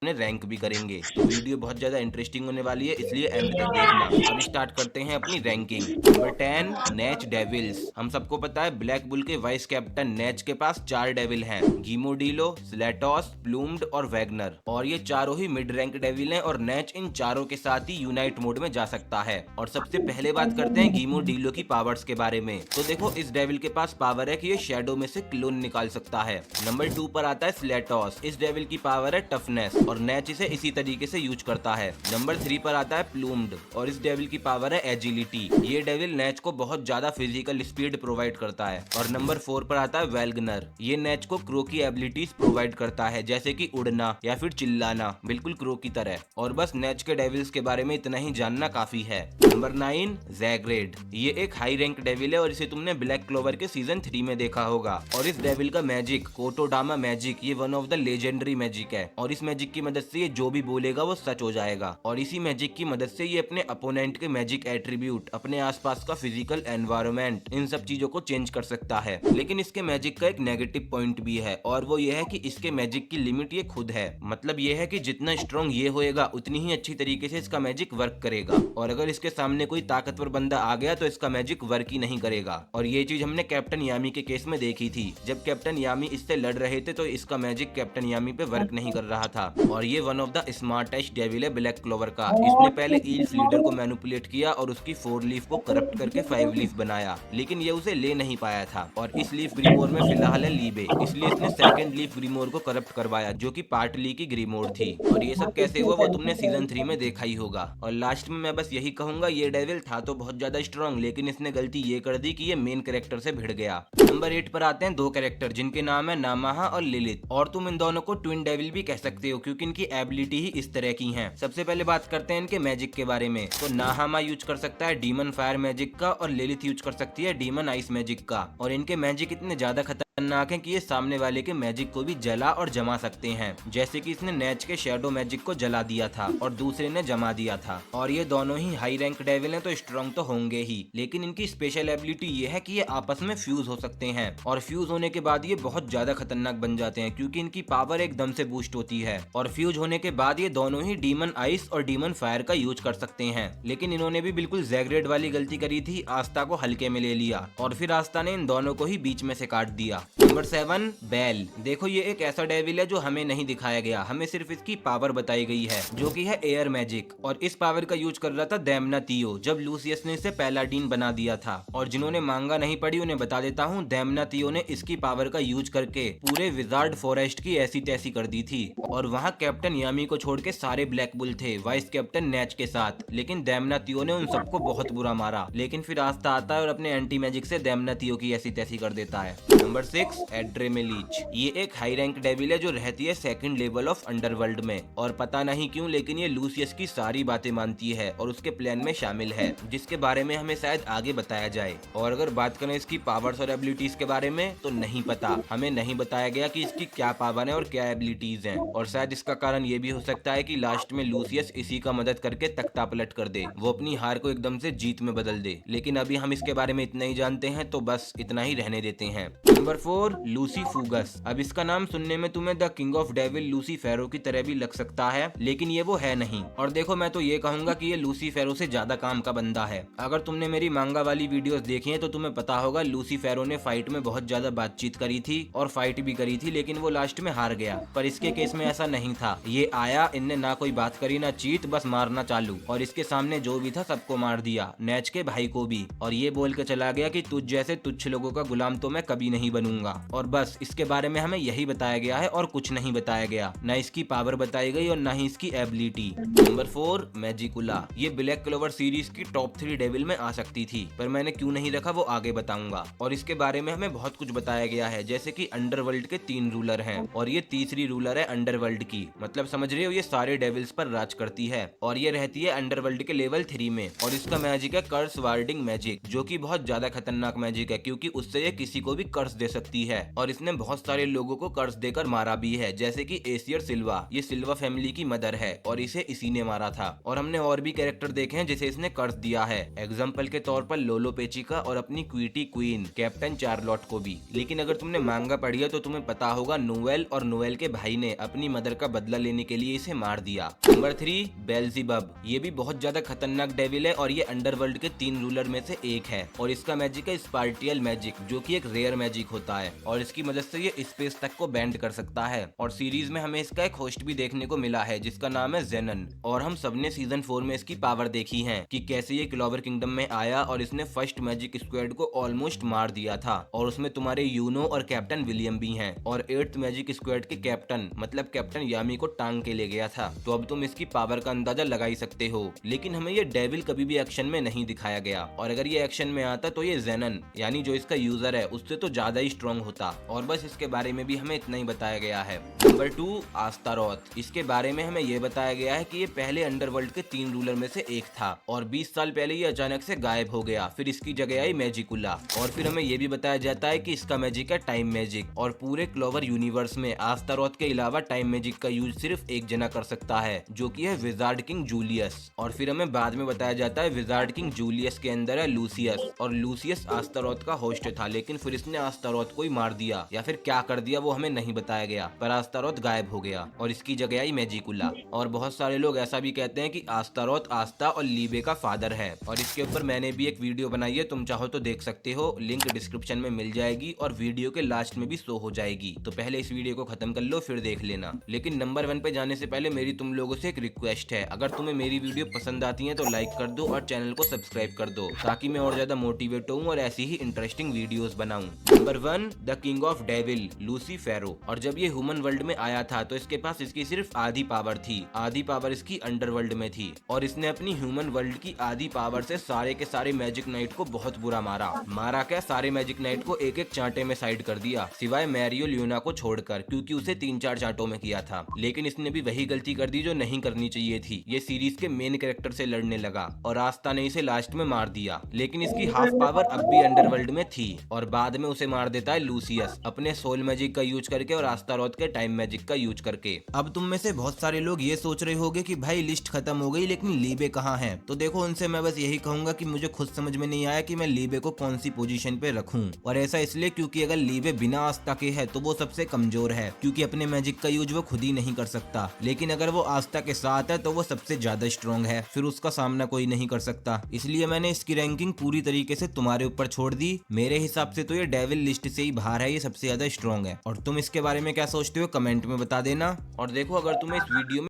Rank भी करेंगे। तो वीडियो बहुत ज्यादा इंटरेस्टिंग होने वाली है, इसलिए एंड तक देखना। अब स्टार्ट करते हैं अपनी रैंकिंग। नंबर 10 नेच डेविल्स। हम सबको पता है ब्लैक बुल के वाइस कैप्टन नेच के पास 4 डेविल हैं, गीमोडीलो, स्लेटोस, प्लूम्ड और वैगनर, और ये चारों ही मिड रैंक डेविल हैं और नेच इन चारों के साथ ही यूनाइट मोड में जा सकता है। और सबसे पहले बात करते हैं गीमोडीलो की पावर्स के बारे में। तो देखो इस डेविल के पास पावर है कि ये शैडो में से क्लोन निकाल सकता है। नंबर 2 पर आता है स्लेटोस। इस डेविल की पावर है टफनेस और नेच इसे इसी तरीके से यूज करता है। नंबर 3 पर आता है प्लूम्ड और इस डेविल की पावर है एजिलिटी। ये डेविल नेच को बहुत ज्यादा फिजिकल स्पीड प्रोवाइड करता है। और नंबर 4 पर आता है वेल्गनर। ये नेच को क्रो की एबिलिटीज प्रोवाइड करता है, जैसे कि उड़ना या फिर चिल्लाना, बिल्कुल क्रो की तरह। और बस नेच के डेविल्स के बारे में इतना ही जानना काफी है। नंबर 9 जैग्रेड। ये एक हाई रैंक डेविल है और इसे तुमने ब्लैक क्लोवर के सीजन 3 में देखा होगा। और इस डेविल का मैजिक कोटोडामा मैजिक, ये one of the legendary magic है और इस मैजिक की मदद से ये जो भी बोलेगा वो सच हो जाएगा। और इसी मैजिक की मदद से ये अपने अपोनेंट के मैजिक एट्रीब्यूट, अपने आसपास का फिजिकल एनवायरनमेंट, इन सब चीजों को चेंज कर सकता है। लेकिन इसके मैजिक का एक नेगेटिव पॉइंट भी है और वो ये है कि इसके मैजिक की लिमिट ये खुद है। मतलब ये है कि जितना स्ट्रॉन्ग ये होएगा उतनी ही अच्छी तरीके से इसका मैजिक वर्क करेगा, और अगर इसके सामने कोई ताकतवर बंदा आ गया तो इसका मैजिक वर्क ही नहीं करेगा। और ये चीज हमने कैप्टन यामी के केस में देखी थी। जब कैप्टन यामी इससे लड़ रहे थे तो इसका मैजिक कैप्टन यामी पे वर्क नहीं कर रहा था। और ये one of the smartest devil है ब्लैक क्लोवर का। इसने पहले ईल्फ लीडर को मैनिपुलेट किया और उसकी 4 लीफ को करप्ट करके 5 लीफ बनाया, लेकिन ये उसे ले नहीं पाया था। और इस लीफ ग्रीमोर में फिलहाल है लीबे, इसलिए इसने सेकंड लीफ ग्रीमोर को करप्ट करवाया, जो कि पार्ट ली की ग्रीमोर थी। और ये सब कैसे हुआ वो तुमने सीजन 3 में देखा ही होगा। और लास्ट में मैं बस यही कहूंगा, ये डेविल था तो बहुत ज्यादा स्ट्रॉन्ग, लेकिन इसने गलती ये कर दी कि ये मेन कैरेक्टर से भिड़ गया। नंबर 8 पर आते हैं दो कैरेक्टर जिनके नाम है नामाहा और लिलिथ, और तुम इन दोनों को ट्विन डेविल भी कह सकते हो क्योंकि इनकी एबिलिटी ही इस तरह की हैं। सबसे पहले बात करते हैं इनके मैजिक के बारे में। तो नाहामा यूज कर सकता है डीमन फायर मैजिक का और लिलिथ यूज कर सकती है डीमन आइस मैजिक का। और इनके मैजिक इतने ज्यादा खतरनाक हैं कि ये सामने वाले के मैजिक को भी जला और जमा सकते हैं, जैसे कि इसने नेच के शैडो मैजिक को जला दिया था और दूसरे ने जमा दिया था। और ये दोनों ही हाई रैंक डेविल हैं तो स्ट्रॉन्ग तो होंगे ही, लेकिन इनकी स्पेशल एबिलिटी ये है कि ये आपस में फ्यूज हो सकते हैं और फ्यूज होने के बाद ये बहुत ज्यादा खतरनाक बन जाते हैं क्योंकि इनकी पावर एकदम से बूस्ट होती है। और फ्यूज होने के बाद ये दोनों ही डीमन आइस और डीमन फायर का यूज कर सकते हैं। लेकिन इन्होंने भी बिल्कुल जैग्रेड वाली गलती करी थी, आस्था को हल्के में ले लिया और फिर आस्था ने इन दोनों को ही बीच में से काट दिया। नंबर 7 बेल। देखो ये एक ऐसा डेविल है जो हमें नहीं दिखाया गया, हमें सिर्फ इसकी पावर बताई गई है जो कि है एयर मैजिक। और इस पावर का यूज कर रहा था देमना तियो जब लूसियस ने इसे पैलाडीन बना दिया था। और जिन्होंने मांगा नहीं पढ़ी उन्हें बता देता हूँ, देमना तियो ने इसकी पावर का यूज करके पूरे विजार्ड फॉरेस्ट की ऐसी तैसी कर दी थी। और वहाँ कैप्टन यामी को छोड़ के सारे ब्लैक बुल थे वाइस कैप्टन नेच के साथ, लेकिन देमना तियो ने उन सबको बहुत बुरा मारा। लेकिन फिर आस्था आता है और अपने एंटी मैजिक से देमना तियो की ऐसी तैसी कर देता है। नंबर 6 एड्रेमेलीच। ये एक हाई रैंक डेविल है जो रहती है सेकंड लेवल ऑफ अंडरवर्ल्ड में, और पता नहीं क्यों लेकिन ये लूसियस की सारी बातें मानती है और उसके प्लान में शामिल है, जिसके बारे में हमें शायद आगे बताया जाए। और अगर बात करें इसकी पावर्स और एबिलिटीज के बारे में तो नहीं पता, हमें नहीं बताया गया कि इसकी क्या पावर है और क्या एबिलिटीज हैं। और शायद इसका कारण ये भी हो सकता है कि लास्ट में लूसियस इसी का मदद करके तख्ता पलट कर दे, वो अपनी हार को एकदम से जीत में बदल दे। लेकिन अभी हम इसके बारे में इतना ही जानते हैं तो बस इतना ही रहने देते हैं। नंबर 4 लूसी फूगस। अब इसका नाम सुनने में तुम्हें द किंग ऑफ डेविल लूसी फेरो की तरह भी लग सकता है, लेकिन ये वो है नहीं। और देखो मैं तो ये कहूंगा कि ये लूसी फेरो से ज्यादा काम का बंदा है। अगर तुमने मेरी मांगा वाली वीडियोस देखी हैं तो तुम्हें पता होगा लूसी फेरो ने फाइट में बहुत ज्यादा बातचीत करी थी और फाइट भी करी थी, लेकिन वो लास्ट में हार गया। पर इसके केस में ऐसा नहीं था, ये आया, इनने ना कोई बात करी ना चीत, बस मारना चालू, और इसके सामने जो भी था सबको मार दिया, नेच के भाई को भी। और ये बोल के चला गया कि तुझ जैसे तुच्छ लोगों का गुलाम तो मैं कभी नहीं बनूंगा। और बस इसके बारे में हमें यही बताया गया है और कुछ नहीं बताया गया, ना इसकी पावर बताई गई और ना ही इसकी एबिलिटी। नंबर 4 मैजिकुला। ये ब्लैक क्लोवर सीरीज की टॉप 3 डेविल में आ सकती थी, पर मैंने क्यों नहीं रखा वो आगे बताऊंगा। और इसके बारे में हमें बहुत कुछ बताया गया है, जैसे कि अंडरवर्ल्ड के 3 रूलर हैं और ये तीसरी रूलर है अंडरवर्ल्ड की। मतलब समझ रहे हो, ये सारे डेविल्स पर राज करती है और ये रहती है अंडरवर्ल्ड के लेवल 3 में। और इसका मैजिक है कर्स वार्डिंग मैजिक, जो कि बहुत ज्यादा खतरनाक मैजिक है क्योंकि उससे ये किसी को भी कर्स दे सकती शक्ति है और इसने बहुत सारे लोगों को कर्ज देकर मारा भी है, जैसे कि एसियर सिल्वा। ये सिल्वा फैमिली की मदर है और इसे इसी ने मारा था। और हमने और भी कैरेक्टर देखे हैं जिसे इसने कर्ज दिया है, एग्जाम्पल के तौर पर लोलो पेचिका और अपनी क्वीटी क्वीन कैप्टन चार्लोट को भी। लेकिन अगर तुमने मांगा पढ़ी है तो तुम्हें पता होगा नोवेल और नोवेल के भाई ने अपनी मदर का बदला लेने के लिए इसे मार दिया। नंबर 3 बेल्ज़ेबब। ये भी बहुत ज्यादा खतरनाक डेविल है और ये अंडरवर्ल्ड के 3 रूलर में से एक है और इसका मैजिक है स्पार्टियल मैजिक, जो कि एक रेयर मैजिक होता है और इसकी मदद से ये स्पेस तक को बैंड कर सकता है। और सीरीज में हमें इसका एक होस्ट भी देखने को मिला है जिसका नाम है जेनन। और हम सबने सीजन 4 में इसकी पावर देखी है कि कैसे ये क्लोवर किंगडम में आया और इसने फर्स्ट मैजिक स्क्वाड को ऑलमोस्ट मार दिया था और उसमें तुम्हारे यूनो और कैप्टन विलियम भी हैं और 8th मैजिक स्क्वाड के कैप्टन मतलब कैप्टन यामी को टांग के ले गया था। तो अब तुम इसकी पावर का अंदाजा लगा ही सकते हो। लेकिन हमें ये डेविल कभी भी एक्शन में नहीं दिखाया गया और अगर ये एक्शन में आता तो ये जेनन यानी जो इसका यूजर है उससे तो ज्यादा ही स्ट्रॉन्ग होता। और बस इसके बारे में भी हमें इतना ही बताया गया है। नंबर 2 आस्तारोथ। इसके बारे में हमें ये बताया गया है कि ये पहले अंडरवर्ल्ड के 3 रूलर में से एक था और 20 साल पहले ये अचानक से गायब हो गया, फिर इसकी जगह आई मैजिकुला। और फिर हमें ये भी बताया जाता है कि इसका मैजिक है टाइम मैजिक और पूरे क्लोवर यूनिवर्स में आस्तारोथ के अलावा टाइम मैजिक का यूज सिर्फ एक जना कर सकता है, जो कि है विजार्ड किंग जूलियस। और फिर हमें बाद में बताया जाता है विजार्ड किंग जूलियस के अंदर है लूसियस और लूसियस आस्तारोथ का होस्ट था, लेकिन फिर इसने आस्तारोथ को ही मार दिया या फिर क्या कर दिया वो हमें नहीं बताया गया, पर आस्तारोथ गायब हो गया और इसकी जगह आई मैजिकुला। और बहुत सारे लोग ऐसा भी कहते हैं कि आस्तारोथ आस्था और लीबे का फादर है और इसके ऊपर मैंने भी एक वीडियो बनाई है, तुम चाहो तो देख सकते हो, लिंक डिस्क्रिप्शन में मिल जाएगी और वीडियो के लास्ट में भी शो हो जाएगी। तो पहले इस वीडियो को खत्म कर लो फिर देख लेना। लेकिन नंबर 1 पे जाने से पहले मेरी तुम लोगों से एक रिक्वेस्ट है, अगर तुम्हें मेरी वीडियो पसंद आती है तो लाइक कर दो और चैनल को सब्सक्राइब कर दो ताकि मैं और ज्यादा मोटिवेट हूँ और ऐसी ही इंटरेस्टिंग वीडियोस बनाऊं। Number 1 the king of devil लूसीफेरो। और जब ये ह्यूमन वर्ल्ड में आया था तो इसके पास इसकी सिर्फ आधी पावर थी, आधी पावर इसकी अंडरवर्ल्ड में थी और इसने अपनी ह्यूमन वर्ल्ड की आधी पावर से सारे के सारे मैजिक नाइट को बहुत बुरा मारा क्या, सारे मैजिक नाइट को एक एक चांटे में साइड कर दिया सिवाय मैरियो ल्यूना को छोड़कर, क्योंकि उसे 3-4 चांटों में किया था। लेकिन इसने भी वही गलती कर दी जो नहीं करनी चाहिए थी, ये सीरीज के मेन कैरेक्टर से लड़ने लगा और आस्था ने इसे लास्ट में मार दिया। लेकिन इसकी हाफ पावर अब भी अंडरवर्ल्ड में थी और बाद में उसे मार देता है लूसियस अपने सोल मैजिक का यूज करके और आस्तारोथ के टाइम मैजिक का यूज करके। अब तुम में से बहुत सारे लोग ये सोच रहे होंगे कि भाई लिस्ट खत्म हो गई लेकिन लीबे कहाँ है। तो देखो उनसे मैं बस यही कहूंगा कि मुझे खुद समझ में नहीं आया कि मैं लीबे को कौन सी पोजीशन पे रखूं, और ऐसा इसलिए क्योंकि अगर लीबे बिना आस्था के है तो वो सबसे कमजोर है क्योंकि अपने मैजिक का यूज वो खुद ही नहीं कर सकता। लेकिन अगर वो आस्था के साथ है तो वो सबसे ज्यादा स्ट्रॉन्ग है, फिर उसका सामना कोई नहीं कर सकता। इसलिए मैंने इसकी रैंकिंग पूरी तरीके से तुम्हारे ऊपर छोड़ दी। मेरे हिसाब से तो ये डेविल लिस्ट से ही बाहर है, ये सबसे ज्यादा स्ट्रॉन्ग है। और तुम इसके बारे में क्या सोचते हो कमेंट में बता देना। और देखो अगर तुम्हें इस वीडियो में